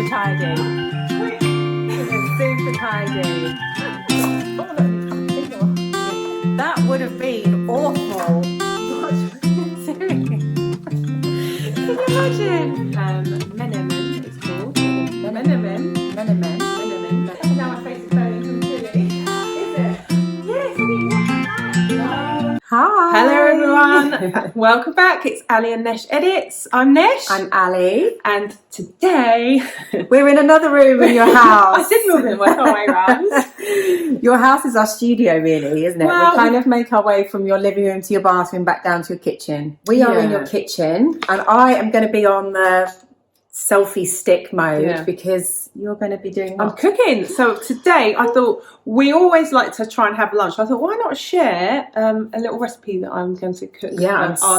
tidy. Super tidy. That would have been awful. Can you imagine? Menemen, it's called. Menemen. Now my face is burning from chili. Is it? Yes, Hi. Hello everyone. Welcome back. It's Ali and Nesh Edits. I'm Nesh. I'm Ali. And today we're in another room in your house. I said we were going to work our way around. Your house is our studio, really, isn't it? Well, we kind of make our way from your living room to your bathroom back down to your kitchen. We are in your kitchen, and I am going to be on the selfie stick mode because you're going to be doing what? I'm cooking. So today I thought we always like to try and have lunch. I thought, why not share a little recipe that I'm going to cook for our lunch. So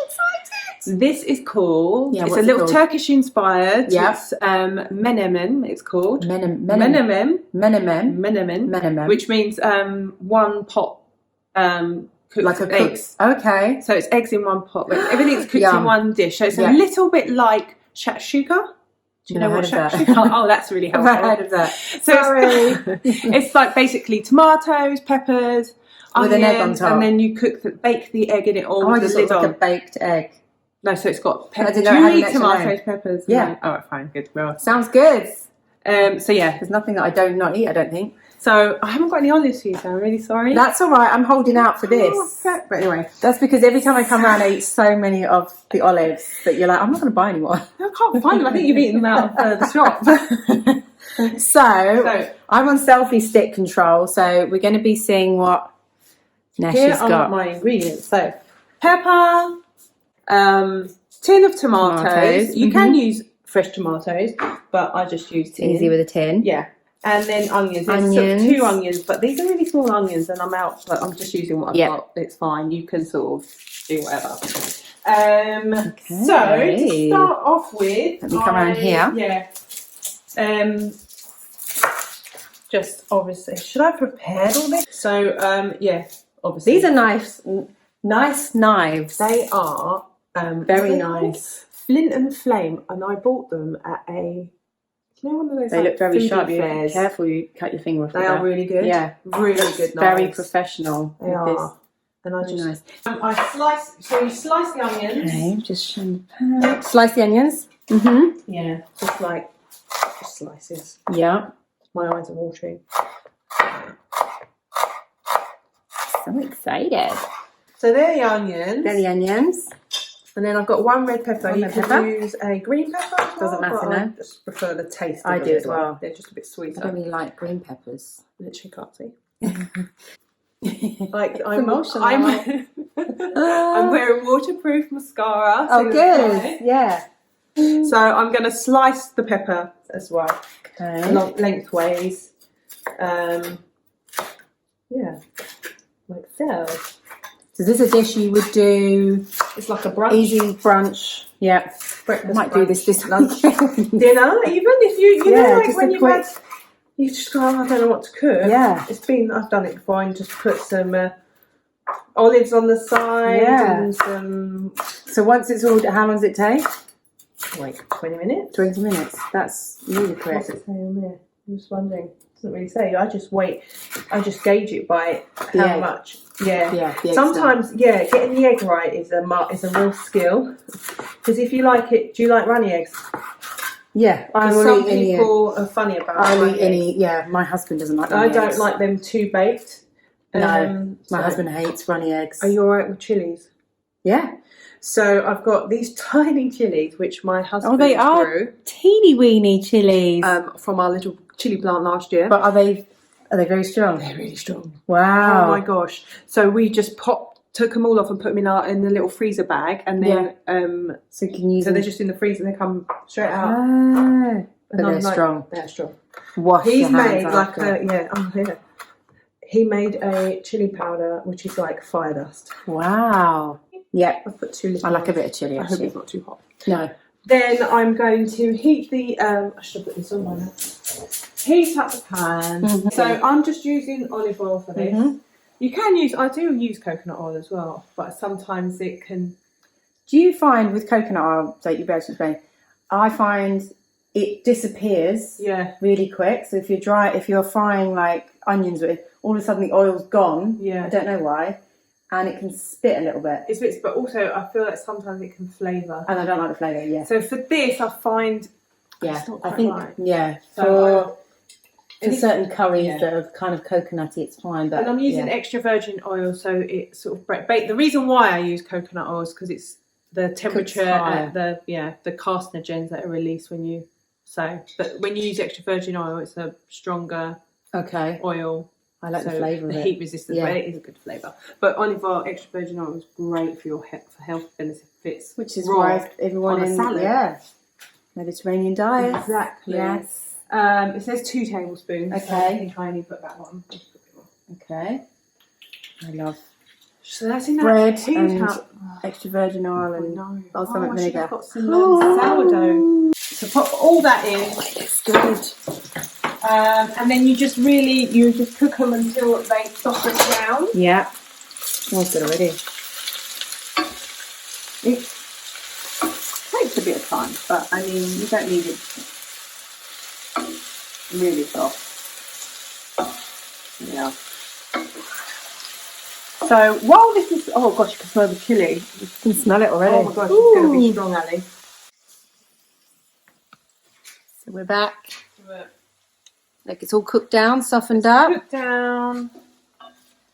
excited. This is called, it's a little Turkish inspired. It's menemen, it's called. Menemen, which means one pot cooked like a eggs. Okay. So it's eggs in one pot. But everything's cooked in one dish. So it's a little bit like shakshuka. Do you know what shakshuka? Oh, that's really helpful. I've heard of that. So it's like basically tomatoes, peppers, with an egg on top, and then you bake the egg in it all with the lid on. Like a baked egg. No, so it's got peppers. Do you eat tomatoes, peppers? Yeah. All right, fine, good. Well, sounds good. So yeah, there's nothing that I don't not eat. I don't think. So I haven't got any olives for you, so I'm really sorry. That's all right. I'm holding out for this. But anyway, that's because every time I come around, I eat so many of the olives that you're like, I'm not going to buy any more. I can't find them. I think you've eaten them out of the shop. So I'm on selfie stick control. So we're going to be seeing what Nesh has got. Here are my ingredients. So pepper, tin of tomatoes. You can use fresh tomatoes, but I just use tin. Easy with a tin. Yeah. And then onions. There's 2 onions, but these are really small onions, and I'm out. Like, I'm just using what I've got. It's fine. You can sort of do whatever. So to start off with, let me come around here. Yeah. Just obviously, should I prepare all this? So obviously these are nice knives. They are very nice. Flint and Flame, and I bought them at a. One of those, they look very sharp. Be careful, you cut your finger off. They are really good. Yeah, really good. Very professional. They are. And I just nice. I slice. So you slice the onions. Okay, just slice the onions. Yeah, just slices. Yeah. My eyes are watering. So excited. So they're the onions. They're the onions. And then I've got 1 red pepper. You can use a green pepper as well. Doesn't matter, no. I just prefer the taste of I them do as well. They're just a bit sweeter. I don't really like green peppers. Literally can't see. I'm emotional. I'm wearing waterproof mascara. Oh, good. Yeah. So I'm going to slice the pepper as well. Okay. Lengthways. Like so. So this is a dish you would do. It's like a brunch. Easy brunch. Yeah. Breakfast, might do this lunch, dinner. Even if you know, like when you just go, I don't know what to cook. Yeah. I've done it before, and just put some olives on the side and some. So once it's all, how long does it take? Like 20 minutes. 20 minutes. That's really quick. What's it say on there? I'm just wondering. It doesn't really say. I just wait. I just gauge it by how much. Yeah. Sometimes, getting the egg right is a real skill. Because if you like it, do you like runny eggs? Yeah, some people are funny about. I'll eat any. Yeah, my husband doesn't like. I don't like them too baked. No, my husband hates runny eggs. Are you alright with chilies? Yeah. So I've got these tiny chilies, which my husband grew. Are teeny weeny chilies from our little chili plant last year. But are they very strong? They're really strong. Wow. Oh my gosh. So we just took them all off and put them in the little freezer bag, and then so you can use they're just in the freezer and they come straight out. Ah, but they're strong. They're strong. He's made he made a chili powder which is like fire dust. Wow. Yeah. I've put 2 little. I like a bit of chili. I hope it's not too hot. No. Then I'm going to heat the. I should have put this on by now. Heat up the pan. So I'm just using olive oil for this. You can use. I do use coconut oil as well, but sometimes it can. Do you find with coconut oil, so you better explain? I find it disappears really quick. So if you're frying like onions with, all of a sudden the oil's gone. I don't know why. And it can spit a little bit. It spits, but also I feel like sometimes it can flavour. And I don't like the flavour, So for this, I find it's not quite right. So for certain curries that are kind of coconutty, it's fine. But and I'm using extra virgin oil, so it sort of the reason why I use coconut oil is because it's the temperature, the carcinogens that are released when you But when you use extra virgin oil, it's a stronger oil. I like the flavour of it. The heat resistant, but it is a good flavour. But olive oil, extra virgin oil is great for health benefits. Which is why everyone on a salad. Mediterranean diet. Exactly. Yes. It says 2 tablespoons. Okay. So I think I only put that one. Okay. I love. So that's in bread that and extra virgin oil and balsamic vinegar. Got some sourdough. So pop all that in. Oh, it looks good. And then you just cook them until they soften down. Yeah. Smells good already. It takes a bit of time, but I mean, you don't need it really soft. Yeah. So while this is, oh gosh, you can smell the chilli. You can smell it already. Oh my gosh, it's going to be strong, Ali. So we're back. Like it's all cooked down, softened up. Cooked down.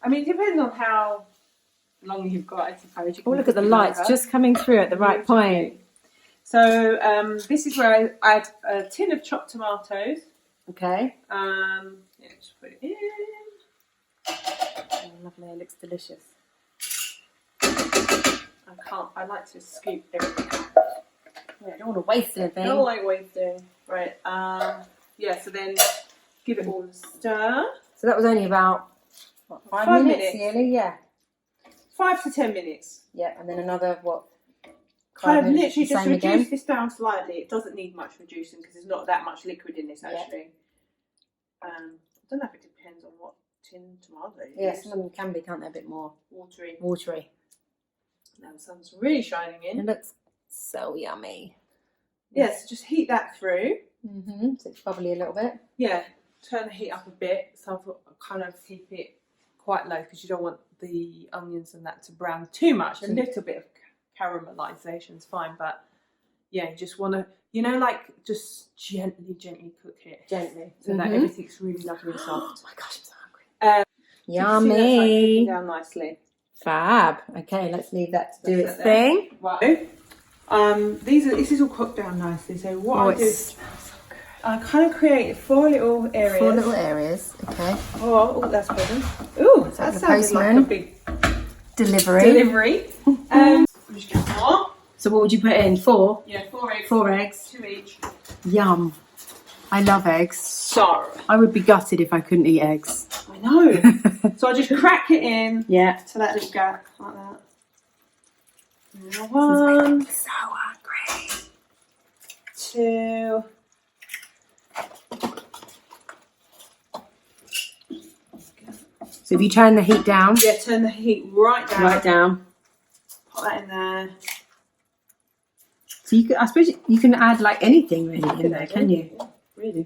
I mean, it depends on how long you've got, I suppose. Oh, look at the lights just coming through at the right point. So this is where I add a tin of chopped tomatoes. Okay. Just put it in. Oh, lovely, it looks delicious. I like to scoop everything. Yeah, I don't want to waste anything. I don't like wasting. Right. So then give it all a stir. So that was only about, what, 5 minutes? Nearly, yeah. 5 to 10 minutes. Yeah, and then another, what? Kind of literally just reduce this down slightly. It doesn't need much reducing because there's not that much liquid in this actually. I don't know if it depends on what tin tomato you use. Yeah, some of them can be, can't they, a bit more watery. Now the sun's really shining in. It looks so yummy. Yes, just heat that through. So it's bubbly a little bit. Yeah, turn the heat up a bit. So I've kind of keep it quite low because you don't want the onions and that to brown too much. A little bit of caramelization is fine, but yeah, you just want to, like just gently cook it. Gently. So that everything's really lovely and soft. Oh my gosh, I'm so hungry. Yummy. That's like cooking down nicely. Fab. Okay, let's leave that to do its thing. Right. This is all cooked down nicely. So what I do, it smells so good. I kind of create 4 little areas. 4 little areas. Okay. Oh, that's present. Ooh, that sounds like a big delivery. So what would you put in? 4? Yeah, 4 eggs. 4 eggs. 2 each. Yum. I love eggs. So I would be gutted if I couldn't eat eggs. I know. So I just crack it in. Yeah. To that little gap like that. Now 1. So hungry. 2. So if you turn the heat down. Yeah, turn the heat right down. Right down. Put that in there. So I suppose you can add like anything really in there, can you? Yeah, really.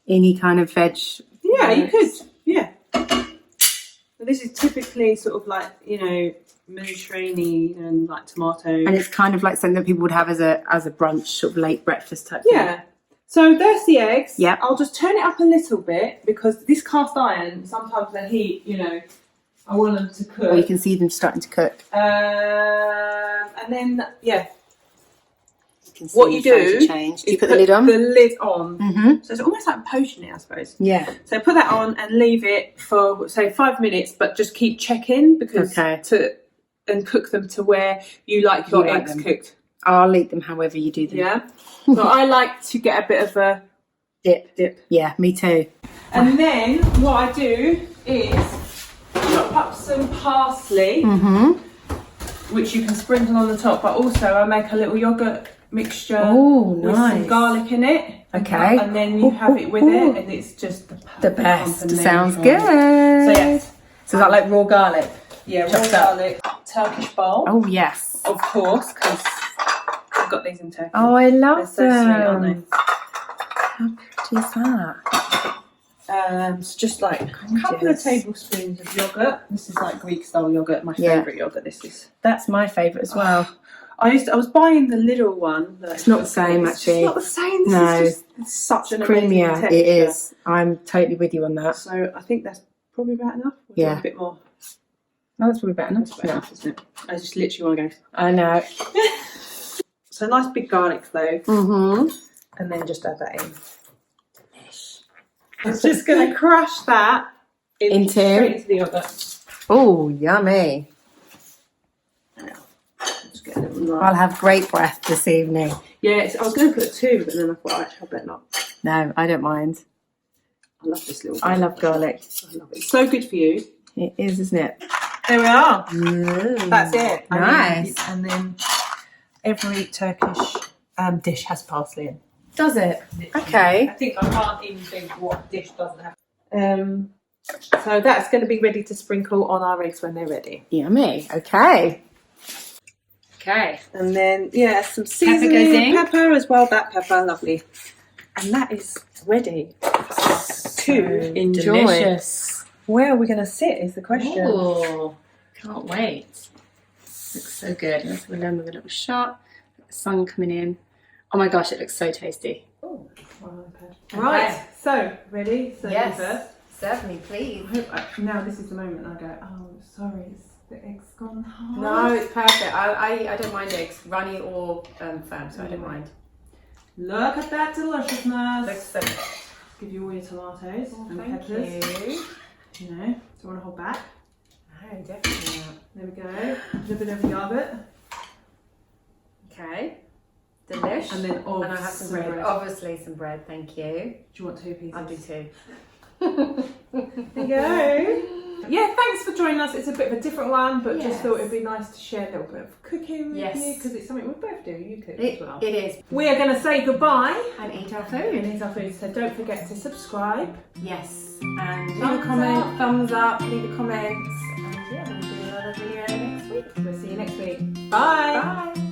Any kind of veg. Yeah, you could. Yeah. So this is typically sort of like, Mediterranean and like tomato. And it's kind of like something that people would have as a brunch, sort of late breakfast type thing. Yeah. So there's the eggs. Yeah. I'll just turn it up a little bit because this cast iron, sometimes the heat, I want them to cook. Or you can see them starting to cook. And then, yeah. What you do is you put the lid on. The lid on. Mm-hmm. So it's almost like poaching it, I suppose. Yeah. So put that on and leave it for, say, 5 minutes, but just keep checking because and cook them to where you like your eggs cooked. I'll eat them however you do them. Yeah. So I like to get a bit of a dip. Yeah, me too. And then what I do is chop up some parsley, which you can sprinkle on the top, but also I make a little yogurt mixture with some garlic in it. Okay. And then you have it with it, and it's just the best. Sounds good. So yes. So is that like raw garlic? Yeah, raw garlic. Turkish bowl. Oh yes. Of course, because I've got these in Turkey. Oh, I love They're so sweet, aren't them. How pretty is that? It's just like a couple of tablespoons of yogurt. This is like Greek style yogurt. My favourite yogurt. This is. That's my favourite as well. I was buying the little one. It's not the same, actually. It's not the same. This is just such an creamier. amazing texture. It is. I'm totally with you on that. So I think that's probably about enough. Or do you want a bit more. No, that's probably about enough. That's about enough, isn't it? I just literally want to go. I know. So a nice big garlic clove. And then just add that in. I'm just going to crush that straight into the yogurt. Oh, yummy. I'll have great breath this evening. Yeah, I was going to put 2, but then I thought, actually, I better not. No, I don't mind. I love this little. I love garlic. I love it. It's so good for you. It is, isn't it? There we are. That's it. Nice. And then every Turkish dish has parsley in. Does it? Okay. I think I can't even think what dish doesn't have. So that's going to be ready to sprinkle on our eggs when they're ready. Yummy. Okay. Okay. And then, some seasoning, pepper as well. That pepper, lovely. And that is ready to enjoy. Delicious. Where are we going to sit is the question. Oh, can't wait. Looks so good. Let's have a little shot. The sun coming in. Oh my gosh, it looks so tasty. Oh, right. So, ready? So yes. First. Serve me, please. Now this is the moment I go, oh, sorry, the egg's gone hard. No, it's perfect. I don't mind eggs, runny or firm, so I don't mind. Look at that deliciousness. Looks so good. Give you all your tomatoes and thank peppers. You know, do you want to hold back? No, definitely not. There we go. A little bit of yogurt. Okay. Delish. And then and I have some bread. Obviously some bread, thank you. Do you want 2 pieces? I'll do 2. There you go. Yeah, thanks for joining us. It's a bit of a different one, but just thought it'd be nice to share a little bit of cooking with you, because it's something we both do. You cook as well. It is. We are going to say goodbye and eat our food. So don't forget to subscribe. Yes. And leave a comment, thumbs up, leave a comment. And we'll do another video next week. We'll see you next week. Bye. Bye.